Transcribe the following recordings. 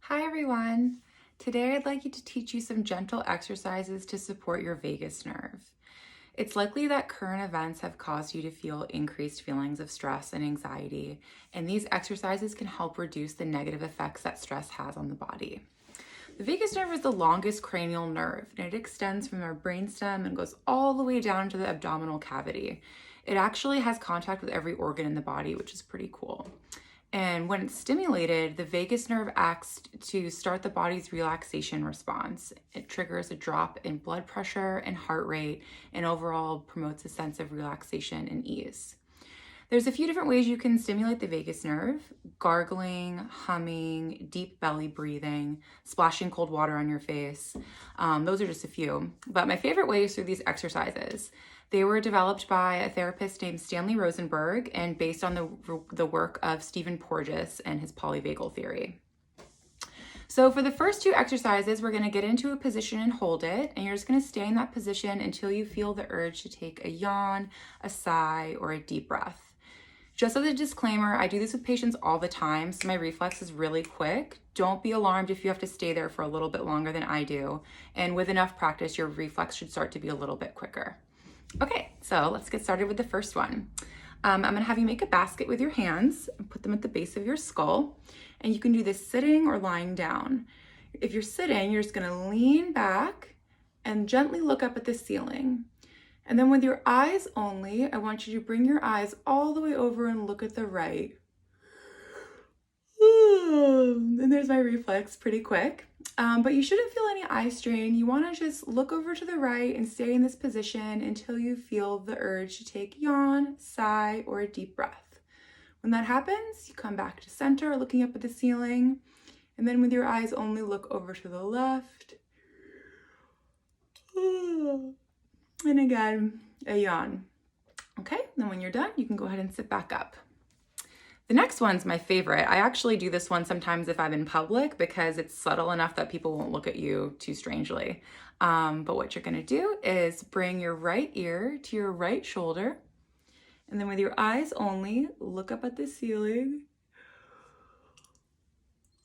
Hi everyone! Today I'd like to teach you some gentle exercises to support your vagus nerve. It's likely that current events have caused you to feel increased feelings of stress and anxiety, and these exercises can help reduce the negative effects that stress has on the body. The vagus nerve is the longest cranial nerve, and it extends from our brainstem and goes all the way down to the abdominal cavity. It actually has contact with every organ in the body, which is pretty cool. And when it's stimulated, the vagus nerve acts to start the body's relaxation response. It triggers a drop in blood pressure and heart rate, and overall promotes a sense of relaxation and ease. There's a few different ways you can stimulate the vagus nerve: gargling, humming, deep belly breathing, splashing cold water on your face. Those are just a few. But my favorite way is through these exercises. They were developed by a therapist named Stanley Rosenberg and based on the work of Stephen Porges and his polyvagal theory. So for the first two exercises, we're going to get into a position and hold it, and you're just going to stay in that position until you feel the urge to take a yawn, a sigh, or a deep breath. Just as a disclaimer, I do this with patients all the time, so my reflex is really quick. Don't be alarmed if you have to stay there for a little bit longer than I do, and with enough practice, your reflex should start to be a little bit quicker. Okay, so let's get started with the first one. I'm gonna have you make a basket with your hands and put them at the base of your skull. And you can do this sitting or lying down. If you're sitting, you're just gonna lean back and gently look up at the ceiling. And then with your eyes only, I want you to bring your eyes all the way over and look at the right. And there's my reflex, pretty quick. But you shouldn't feel any eye strain. You want to just look over to the right and stay in this position until you feel the urge to take yawn, sigh, or a deep breath. When that happens, you come back to center, looking up at the ceiling, and then with your eyes only, look over to the left. And again, a yawn. Okay, then when you're done, you can go ahead and sit back up. The next one's my favorite. I actually do this one sometimes if I'm in public because it's subtle enough that people won't look at you too strangely. But what you're gonna do is bring your right ear to your right shoulder, and then with your eyes only, look up at the ceiling.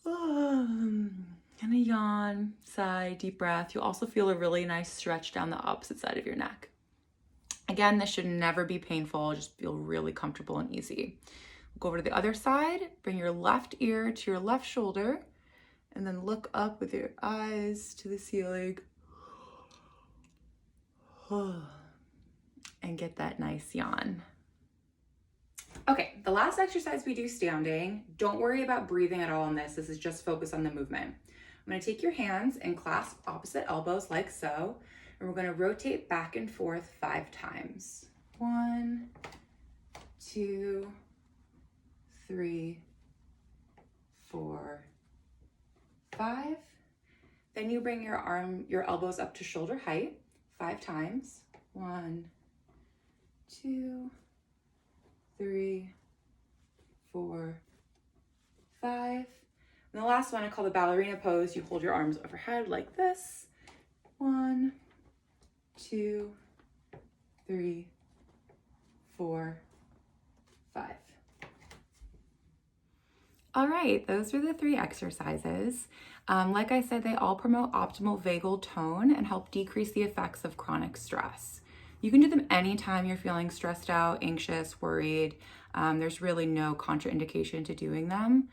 And a yawn, sigh, deep breath. You'll also feel a really nice stretch down the opposite side of your neck. Again, this should never be painful, just feel really comfortable and easy. Go over to the other side, bring your left ear to your left shoulder, and then look up with your eyes to the ceiling. And get that nice yawn. Okay, the last exercise we do standing. Don't worry about breathing at all in this. This is just focus on the movement. I'm gonna take your hands and clasp opposite elbows like so, and we're gonna rotate back and forth 5 times. 1, 2, 3, 4, 5. Then you bring your elbows up to shoulder height 5 times. 1, 2, 3, 4, 5. And the last one I call the ballerina pose. You hold your arms overhead like this. 1, 2, 3, 4, 5. All right, those are the 3 exercises. Like I said, they all promote optimal vagal tone and help decrease the effects of chronic stress. You can do them anytime you're feeling stressed out, anxious, worried. There's really no contraindication to doing them.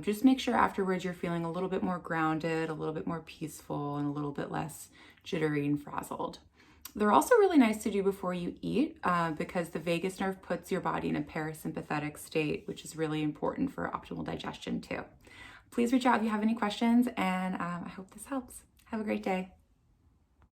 Just make sure afterwards you're feeling a little bit more grounded, a little bit more peaceful, and a little bit less jittery and frazzled. They're also really nice to do before you eat because the vagus nerve puts your body in a parasympathetic state, which is really important for optimal digestion too. Please reach out if you have any questions, and I hope this helps. Have a great day.